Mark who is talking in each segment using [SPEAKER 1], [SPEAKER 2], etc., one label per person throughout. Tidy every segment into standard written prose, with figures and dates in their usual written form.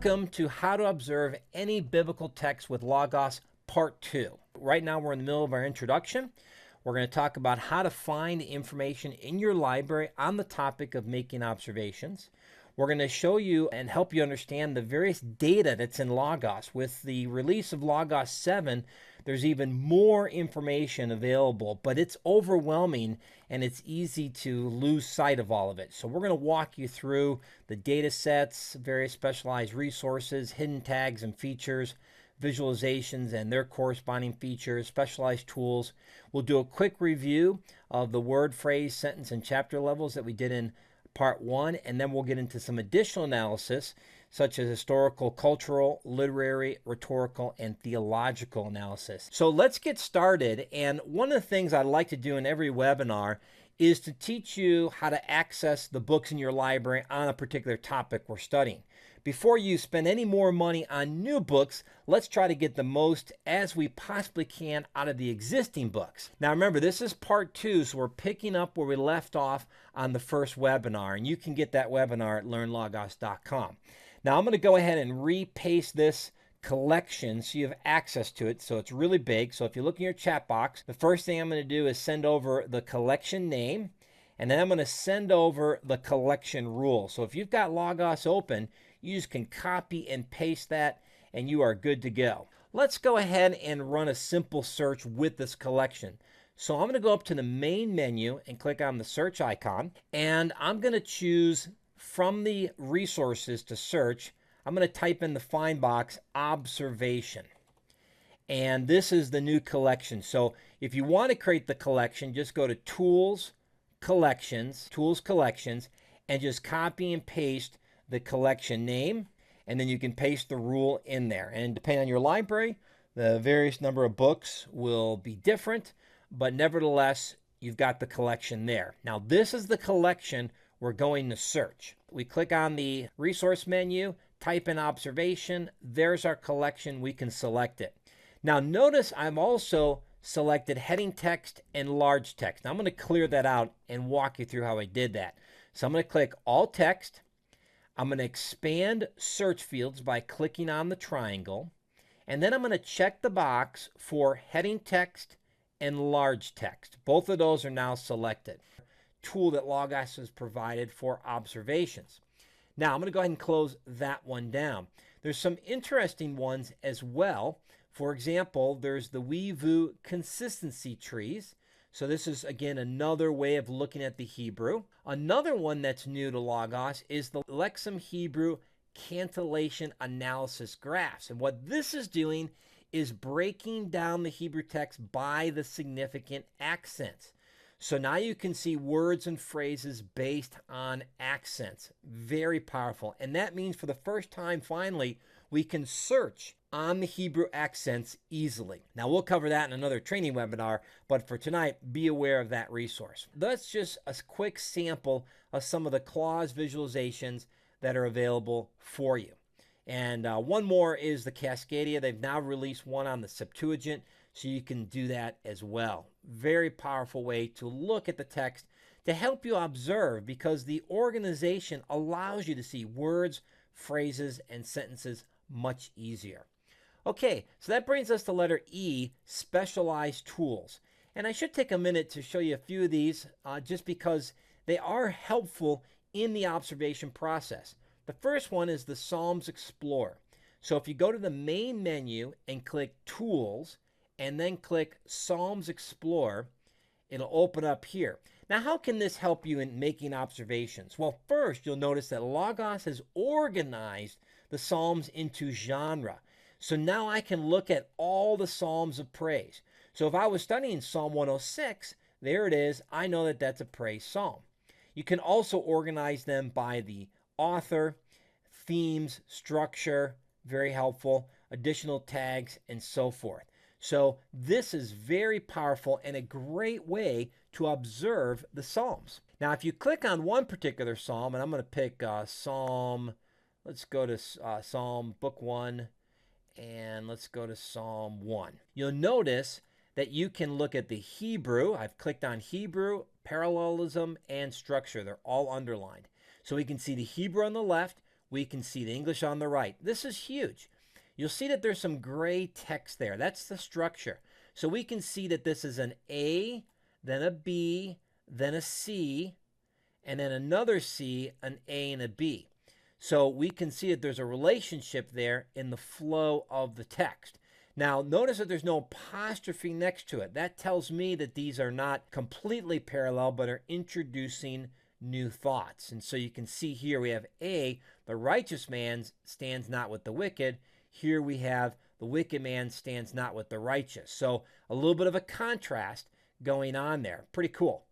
[SPEAKER 1] Welcome to How to Observe Any Biblical Text with Logos Part 2. Right now we're in the middle of our introduction. We're going to talk about how to find information in your library on the topic of making observations. We're going to show you and help you understand the various data that's in Logos. With the release of Logos 7, there's even more information available, but it's overwhelming and it's easy to lose sight of all of it. So we're going to walk you through the data sets, various specialized resources, hidden tags and features, visualizations and their corresponding features, specialized tools. We'll do a quick review of the word, phrase, sentence, and chapter levels that we did in Part 1, and then we'll get into some additional analysis such as historical, cultural, literary, rhetorical, and theological analysis. So let's get started. And one of the things I like to do in every webinar is to teach you how to access the books in your library on a particular topic we're studying. Before you spend any more money on new books, let's try to get the most as we possibly can out of the existing books. Now remember, this is part 2, so we're picking up where we left off on the first webinar, and you can get that webinar at LearnLogos.com. Now I'm going to go ahead and repaste this collection so you have access to it. So it's really big. So if you look in your chat box, the first thing I'm going to do is send over the collection name, and then I'm going to send over the collection rule. So if you've got Logos open, you just can copy and paste that and you are good to go. Let's go ahead and run a simple search with this collection. So I'm going to go up to the main menu and click on the search icon, and I'm going to choose from the resources to search. I'm going to type in the find box observation. And this is the new collection. So if you want to create the collection, just go to Tools, Collections, and just copy and paste the collection name, and then you can paste the rule in there. And depending on your library, the various number of books will be different, but nevertheless, you've got the collection there. Now, this is the collection we're going to search. We click on the resource menu, type in observation, there's our collection, we can select it. Now notice I've also selected heading text and large text. Now I'm going to clear that out and walk you through how I did that. So I'm going to click all text. I'm going to expand search fields by clicking on the triangle, and then I'm going to check the box for heading text and large text. Both of those are now selected. Tool that Logos has provided for observations. Now I'm going to go ahead and close that one down. There's some interesting ones as well. For example, there's the Weevu consistency trees. So this is, again, another way of looking at the Hebrew. Another one that's new to Logos is the Lexham Hebrew cantillation analysis graphs. And what this is doing is breaking down the Hebrew text by the significant accents. So now you can see words and phrases based on accents. Very powerful. And that means for the first time, finally, we can search on the Hebrew accents easily. Now we'll cover that in another training webinar, but for tonight, be aware of that resource. That's just a quick sample of some of the clause visualizations that are available for you. And one more is the Cascadia. They've now released one on the Septuagint, so you can do that as well. Very powerful way to look at the text to help you observe, because the organization allows you to see words, phrases, and sentences much easier. Okay, so that brings us to letter E, specialized tools. And I should take a minute to show you a few of these just because they are helpful in the observation process. The first one is the Psalms Explorer. So if you go to the main menu and click Tools and then click Psalms Explorer, it'll open up here. Now, how can this help you in making observations? Well, first, you'll notice that Logos has organized the Psalms into genre. So now I can look at all the Psalms of praise. So if I was studying Psalm 106, there it is. I know that that's a praise psalm. You can also organize them by the author, themes, structure, very helpful, additional tags, and so forth. So this is very powerful and a great way to observe the Psalms. Now, if you click on one particular Psalm, and I'm going to pick Psalm, let's go to Psalm Book 1, and let's go to Psalm 1. You'll notice that you can look at the Hebrew. I've clicked on Hebrew, parallelism, and structure. They're all underlined. So we can see the Hebrew on the left. we can see the English on the right. This is huge. You'll see that there's some gray text there. That's the structure. So we can see that this is an A, then a B, then a C, and then another C, an A, and a B. So we can see that there's a relationship there in the flow of the text. Now, notice that there's no apostrophe next to it. That tells me that these are not completely parallel, but are introducing new thoughts. And so you can see here we have A, the righteous man stands not with the wicked. Here we have the wicked man stands not with the righteous. So a little bit of a contrast going on there. Pretty cool.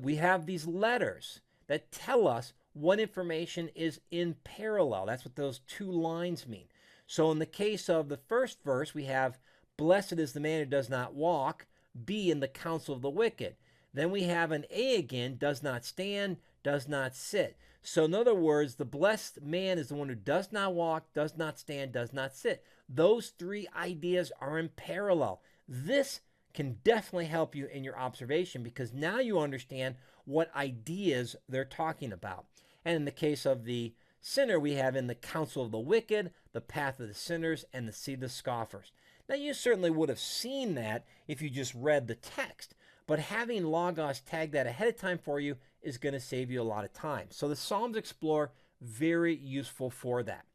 [SPEAKER 1] We have these letters that tell us what information is in parallel. That's what those two lines mean. So in the case of the first verse, we have, blessed is the man who does not walk, B, in the counsel of the wicked. Then we have an A again, does not stand, does not sit. So in other words, the blessed man is the one who does not walk, does not stand, does not sit. Those three ideas are in parallel. This can definitely help you in your observation because now you understand what ideas they're talking about. And in the case of the sinner, we have in the counsel of the wicked, the path of the sinners, and the seed of the scoffers. Now, you certainly would have seen that if you just read the text, but having Logos tag that ahead of time for you is going to save you a lot of time. So the Psalms Explorer, very useful for that.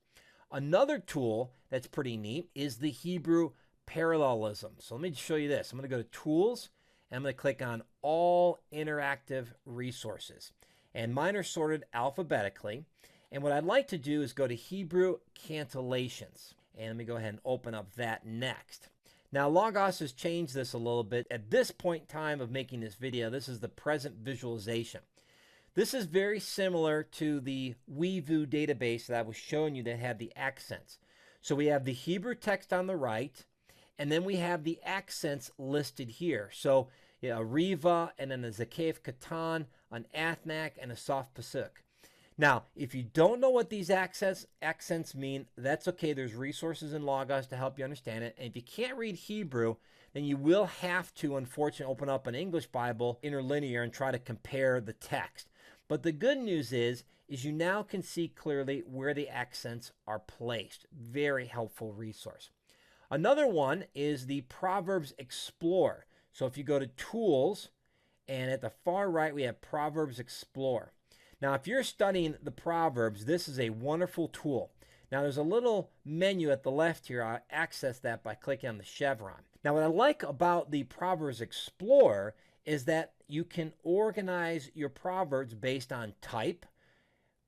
[SPEAKER 1] Another tool that's pretty neat is the Hebrew parallelism. So let me show you this. I'm going to go to Tools, and I'm going to click on All Interactive Resources. And mine are sorted alphabetically. And what I'd like to do is go to Hebrew cantillations. And let me go ahead and open up that next. Now, Logos has changed this a little bit. At this point in time of making this video, this is the present visualization. This is very similar to the Weevoo database that I was showing you that had the accents. So we have the Hebrew text on the right, and then we have the accents listed here. So a Riva, and then a Zakef Katan, an Athnak, and a Soft Pasuk. Now, if you don't know what these accents mean, that's okay. There's resources in Logos to help you understand it. And if you can't read Hebrew, then you will have to, unfortunately, open up an English Bible interlinear and try to compare the text. But the good news is you now can see clearly where the accents are placed. Very helpful resource. Another one is the Proverbs Explorer. So if you go to Tools, and at the far right, we have Proverbs Explorer. Now, if you're studying the Proverbs, this is a wonderful tool. Now, there's a little menu at the left here. I'll access that by clicking on the chevron. Now, what I like about the Proverbs Explorer is that you can organize your Proverbs based on type,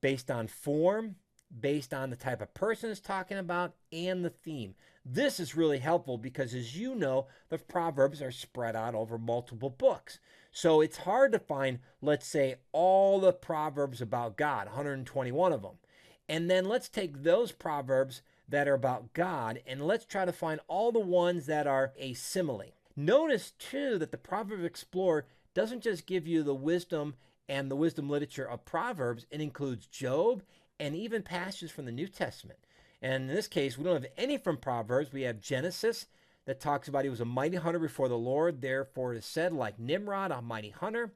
[SPEAKER 1] based on form, based on the type of person it's talking about, and the theme. This is really helpful because, as you know, the Proverbs are spread out over multiple books. So it's hard to find, let's say, all the Proverbs about God, 121 of them. And then let's take those Proverbs that are about God and let's try to find all the ones that are a simile. Notice, too, that the Proverbs Explorer doesn't just give you the wisdom and the wisdom literature of Proverbs. It includes Job and even passages from the New Testament. And in this case, we don't have any from Proverbs. We have Genesis that talks about he was a mighty hunter before the Lord. Therefore it is said, like Nimrod, a mighty hunter.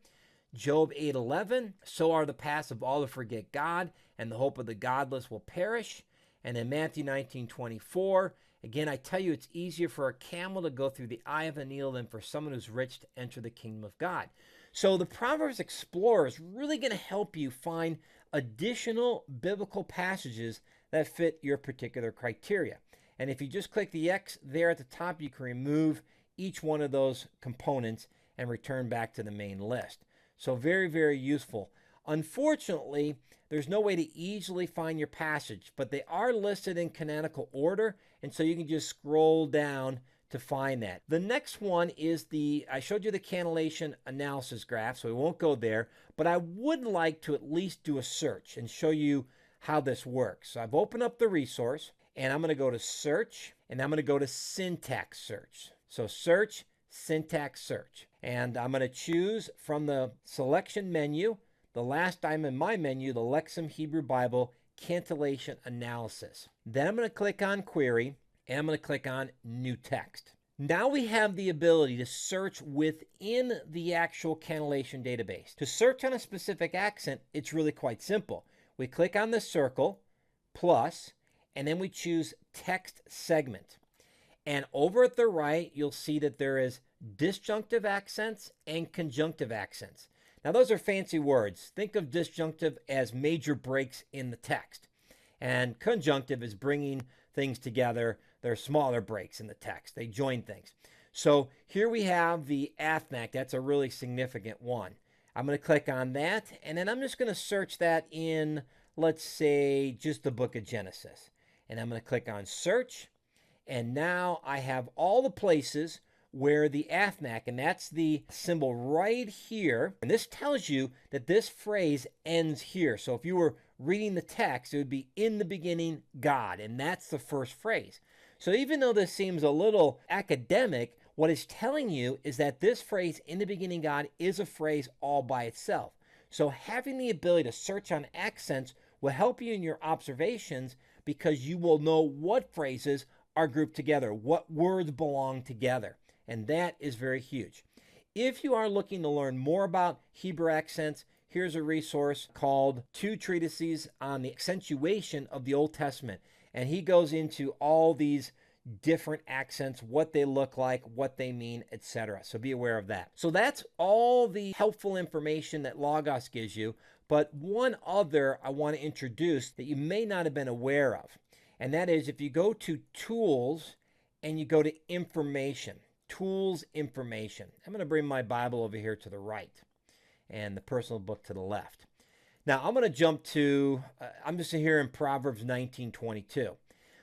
[SPEAKER 1] Job 8:11, so are the paths of all who forget God, and the hope of the godless will perish. And in Matthew 19:24, again, I tell you, it's easier for a camel to go through the eye of a needle than for someone who's rich to enter the kingdom of God. So the Proverbs Explorer is really going to help you find additional biblical passages that fit your particular criteria. And if you just click the X there at the top, you can remove each one of those components and return back to the main list. So very, very useful. Unfortunately, there's no way to easily find your passage, but they are listed in canonical order, and so you can just scroll down to find that. The next one is I showed you the cannellation analysis graph, so we won't go there, but I would like to at least do a search and show you how this works. So I've opened up the resource, and I'm going to go to search, and I'm going to go to syntax search. So search, syntax search. And I'm going to choose from the selection menu, the last item in my menu, the Lexham Hebrew Bible Cantillation Analysis. Then I'm going to click on Query, and I'm going to click on New Text. Now we have the ability to search within the actual cannellation database. To search on a specific accent, it's really quite simple. We click on the circle, plus, and then we choose text segment. And over at the right, you'll see that there is disjunctive accents and conjunctive accents. Now, those are fancy words. Think of disjunctive as major breaks in the text, and conjunctive is bringing things together. They're smaller breaks in the text. They join things. So here we have the AFNAC. That's a really significant one. I'm going to click on that, and then I'm just going to search that in, let's say, just the book of Genesis. And I'm going to click on search, and now I have all the places where the AFNAC, and that's the symbol right here, and this tells you that this phrase ends here. So if you were reading the text, it would be in the beginning, God, and that's the first phrase. So even though this seems a little academic, what it's telling you is that this phrase, in the beginning, God, is a phrase all by itself. So having the ability to search on accents will help you in your observations because you will know what phrases are grouped together, what words belong together. And that is very huge. If you are looking to learn more about Hebrew accents, here's a resource called 2 Treatises on the Accentuation of the Old Testament. And he goes into all these different accents, what they look like, what they mean, etc. So be aware of that. So that's all the helpful information that Logos gives you. But one other I want to introduce that you may not have been aware of. And that is if you go to Tools and you go to Information. Tools, Information. I'm going to bring my Bible over here to the right and the personal book to the left. Now I'm going to jump to, I'm just here in Proverbs 19:22.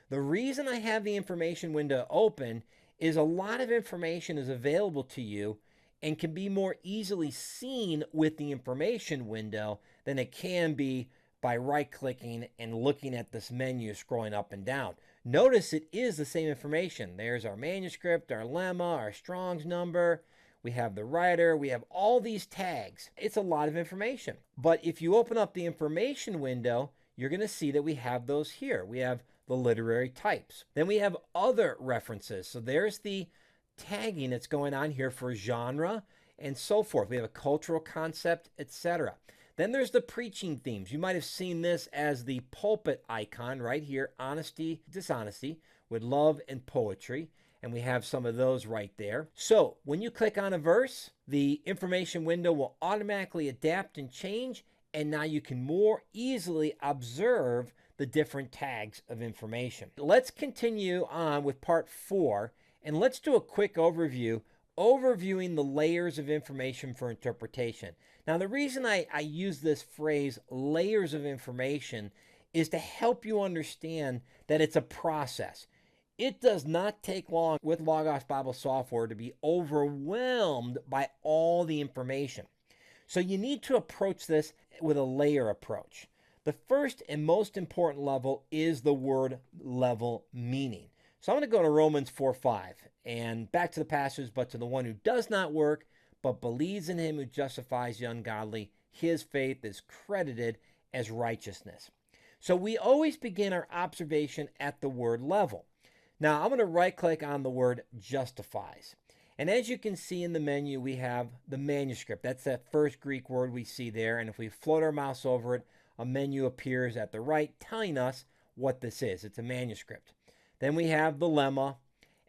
[SPEAKER 1] The reason I have the information window open is a lot of information is available to you and can be more easily seen with the information window than it can be by right-clicking and looking at this menu scrolling up and down. Notice it is the same information. There's our manuscript, our lemma, our Strong's number. We have the writer. We have all these tags. It's a lot of information. But if you open up the information window, you're going to see that we have those here. We have the literary types. Then we have other references. So there's the tagging that's going on here for genre and so forth. We have a cultural concept, etc. Then there's the preaching themes. You might have seen this as the pulpit icon right here, honesty, dishonesty, with love and poetry. And we have some of those right there. So when you click on a verse, the information window will automatically adapt and change. And now you can more easily observe the different tags of information. Let's continue on with part 4. And let's do a quick overview, overviewing the layers of information for interpretation. Now, the reason I use this phrase, layers of information, is to help you understand that it's a process. It does not take long with Logos Bible software to be overwhelmed by all the information. So you need to approach this with a layer approach. The first and most important level is the word level meaning. So I'm going to go to Romans 4:5 and back to the passage, but to the one who does not work, but believes in him who justifies the ungodly, his faith is credited as righteousness. So we always begin our observation at the word level. Now I'm going to right click on the word justifies. And as you can see in the menu, we have the manuscript. That's that first Greek word we see there. And if we float our mouse over it, a menu appears at the right telling us what this is. It's a manuscript. Then we have the lemma,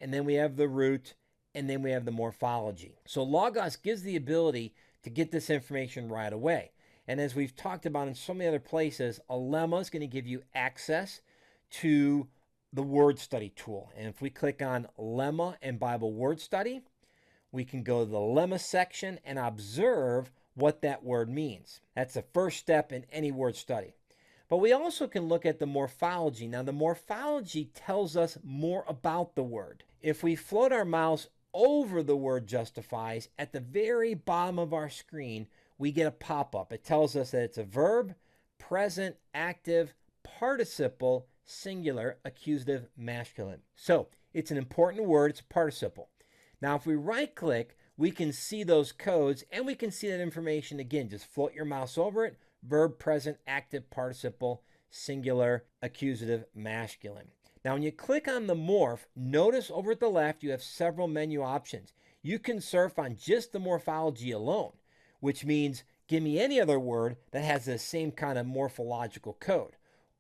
[SPEAKER 1] and then we have the root, and then we have the morphology. So Logos gives the ability to get this information right away. And as we've talked about in so many other places, a lemma is going to give you access to the word study tool. And if we click on lemma and Bible word study, we can go to the lemma section and observe what that word means. That's the first step in any word study. But we also can look at the morphology. Now, the morphology tells us more about the word. If we float our mouse over the word justifies, at the very bottom of our screen, we get a pop-up. It tells us that it's a verb, present, active, participle, singular, accusative, masculine. So it's an important word. It's a participle. Now, if we right-click, we can see those codes, and we can see that information again. Just float your mouse over it. Verb, present, active, participle, singular, accusative, masculine. Now, when you click on the morph, notice over at the left, you have several menu options. You can surf on just the morphology alone, which means give me any other word that has the same kind of morphological code.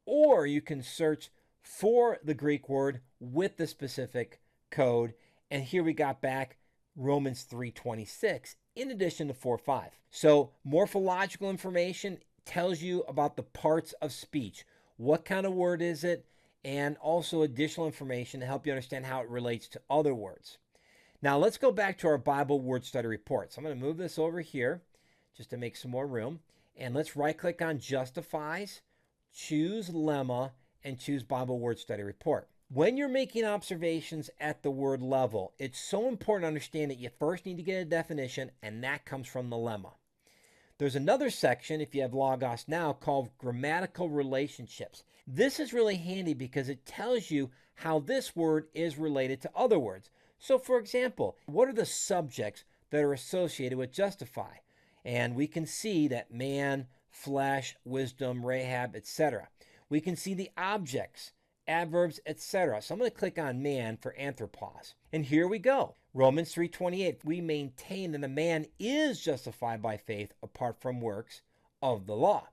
[SPEAKER 1] or you can search for the Greek word with the specific code. And here we got back Romans 3:26 in addition to 4:5. So morphological information tells you about the parts of speech. What kind of word is it? And also additional information to help you understand how it relates to other words. Now let's go back to our Bible word study report. So I'm going to move this over here just to make some more room. And let's right click on Justifies, choose Lemma, and choose Bible word study report. When you're making observations at the word level, it's so important to understand that you first need to get a definition, and that comes from the lemma. There's another section, if you have Logos now, called grammatical relationships. This is really handy because it tells you how this word is related to other words. So for example, what are the subjects that are associated with justify? And we can see that man, flesh, wisdom, Rahab, etc. We can see the objects, adverbs, etc. So I'm going to click on man for anthropos. And here we go. Romans 3:28, we maintain that a man is justified by faith apart from works of the law.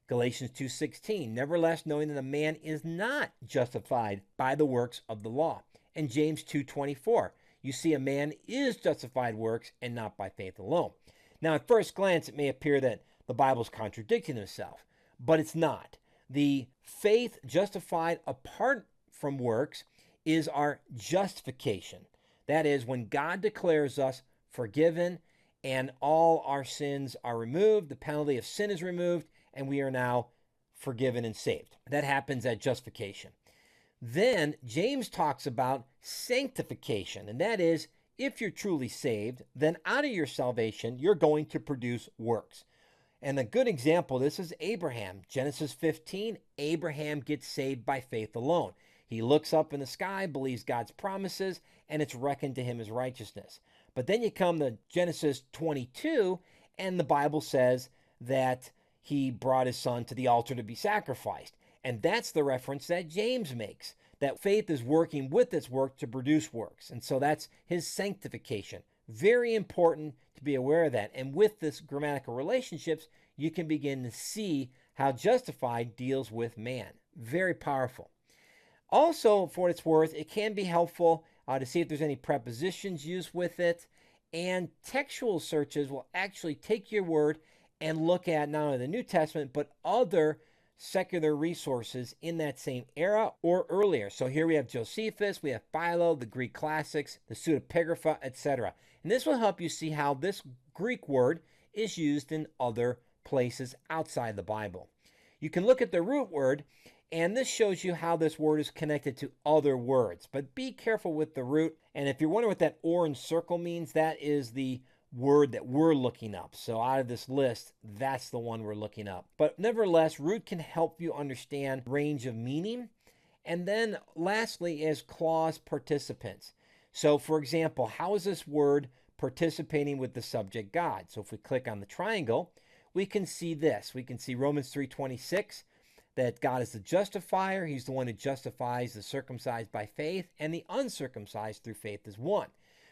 [SPEAKER 1] Galatians 2:16, nevertheless knowing that a man is not justified by the works of the law. And James 2:24, you see a man is justified works and not by faith alone. Now at first glance it may appear that the Bible's contradicting itself, but it's not. The faith justified apart from works is our justification. That is, when God declares us forgiven and all our sins are removed, the penalty of sin is removed, and we are now forgiven and saved. That happens at justification. Then James talks about sanctification, and that is, if you're truly saved, then out of your salvation, you're going to produce works. And a good example of this is Abraham. Genesis 15, Abraham gets saved by faith alone. He looks up in the sky, believes God's promises, and it's reckoned to him as righteousness. But then you come to Genesis 22, and the Bible says that he brought his son to the altar to be sacrificed. And that's the reference that James makes, that faith is working with its work to produce works. And so that's his sanctification. Very important to be aware of that. And with this grammatical relationships, you can begin to see how justified deals with man. Very powerful. Also, for what it's worth, it can be helpful to see if there's any prepositions used with it. And textual searches will actually take your word and look at not only the New Testament, but other secular resources in that same era or earlier. So here we have Josephus, we have Philo, the Greek classics, the pseudepigrapha, etc. And this will help you see how this Greek word is used in other places outside the Bible. You can look at the root word, and this shows you how this word is connected to other words. But be careful with the root. And if you're wondering what that orange circle means, that is the word that we're looking up. So out of this list, that's the one we're looking up. But nevertheless, root can help you understand range of meaning. And then lastly is clause participants. So for example, how is this word participating with the subject God? So if we click on the triangle, we can see this. We can see Romans 3:26, that God is the justifier. He's the one who justifies the circumcised by faith, and the uncircumcised through faith is one.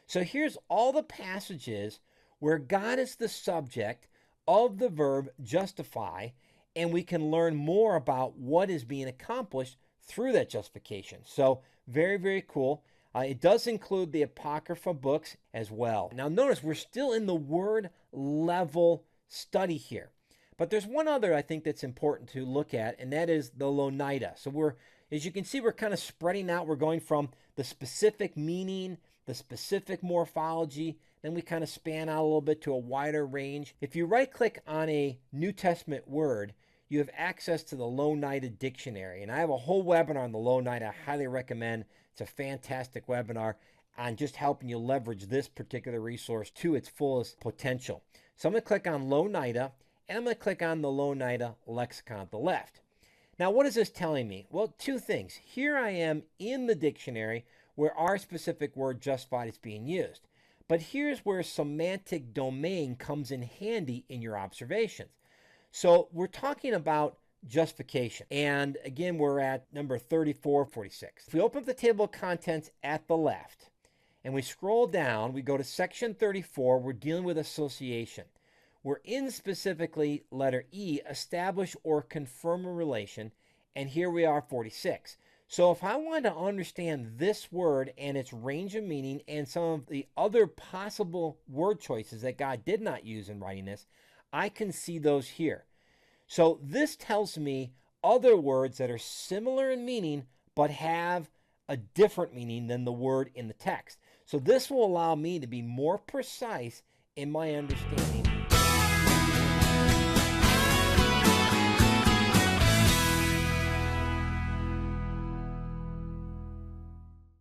[SPEAKER 1] So here's all the passages where God is the subject of the verb justify, and we can learn more about what is being accomplished through that justification. So very, very cool. It does include the Apocrypha books as well. Now notice we're still in the word level study here. But there's one other I think that's important to look at, and that is the Loneita. So as you can see, we're kind of spreading out. We're going from the specific meaning, the specific morphology, then we kind of span out a little bit to a wider range. If you right-click on a New Testament word, you have access to the Loneita dictionary. And I have a whole webinar on the Loneita I highly recommend. It's a fantastic webinar on just helping you leverage this particular resource to its fullest potential. So I'm going to click on Loneita, and I'm going to click on the Loneita lexicon at the left. Now, what is this telling me? Well, two things. Here I am in the dictionary where our specific word justified is being used. But here's where semantic domain comes in handy in your observations. So we're talking about justification. And again, we're at number 3446. If we open up the table of contents at the left and we scroll down, we go to section 34, we're dealing with association. We're in specifically letter E, establish or confirm a relation, and here we are 46. So if I want to understand this word and its range of meaning and some of the other possible word choices that God did not use in writing this, I can see those here. So this tells me other words that are similar in meaning but have a different meaning than the word in the text. So this will allow me to be more precise in my understanding.